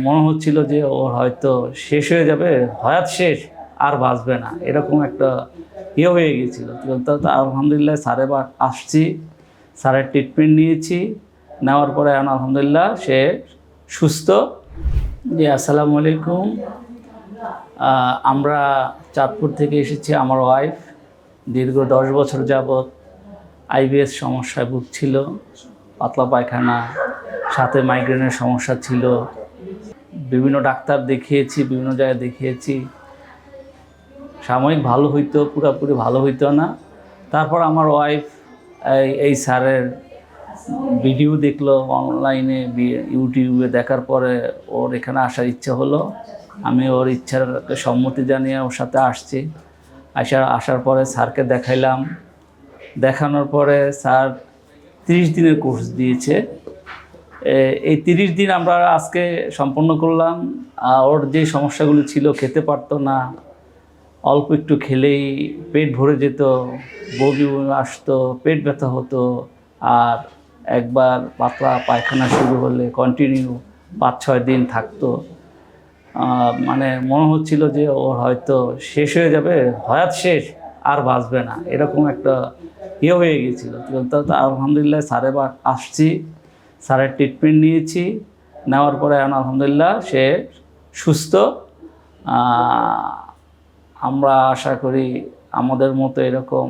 মনে হচ্ছিল যে ওর হয়তো শেষ হয়ে যাবে, হয়াত শেষ, আর বাঁচবে না, এরকম একটা হয়ে গেছিলো। তো আলহামদুলিল্লাহ স্যার এবার আসছি, স্যারের ট্রিটমেন্ট নিয়েছি, নেওয়ার পরে আলহামদুলিল্লাহ সে সুস্থ। জি, আসসালামু আলাইকুম। আমরা চাঁদপুর থেকে এসেছি। আমার ওয়াইফ দীর্ঘ 10 বছর যাবৎ আইবিএস সমস্যায় ভুগছিল, পাতলা পায়খানা, সাথে মাইগ্রেনের সমস্যা ছিল। বিভিন্ন ডাক্তার দেখিয়েছি, বিভিন্ন জায়গায় দেখিয়েছি, সাময়িক ভালো হইতো, পুরোপুরি ভালো হইতো না। তারপর আমার ওয়াইফ এই স্যারের ভিডিও দেখলো অনলাইনে, ইউটিউবে দেখার পরে ওর এখানে আসার ইচ্ছা হলো। আমি ওর ইচ্ছার সম্মতি জানিয়ে ওর সাথে আসছি। আসার পরে স্যারকে দেখাইলাম। দেখানোর পরে স্যার 30 দিনের কোর্স দিয়েছে। এই 30 দিন আমরা আজকে সম্পন্ন করলাম। ওর যে সমস্যাগুলো ছিল, খেতে পারতো না, অল্প একটু খেলেই পেট ভরে যেত, বমি আসতো, পেট ব্যথা হতো, আর একবার পাতলা পায়খানা শুরু হলে কন্টিনিউ 5-6 দিন থাকতো। মানে মনে হচ্ছিল যে ওর হয়তো শেষ হয়ে যাবে, হয়াত শেষ, আর বাঁচবে না, এরকম একটা হয়ে গেছিলো। তো আলহামদুলিল্লাহ স্যার এবার আসছি, স্যারের ট্রিটমেন্ট নিয়েছি, নেওয়ার পরে আলহামদুলিল্লাহ সে সুস্থ। আমরা আশা করি আমাদের মতো এরকম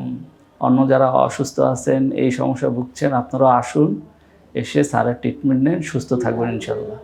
অন্য যারা অসুস্থ আছেন, এই সমস্যা ভুগছেন, আপনারা আসুন, এসে স্যারের ট্রিটমেন্ট নেন, সুস্থ থাকবেন ইনশাল্লাহ।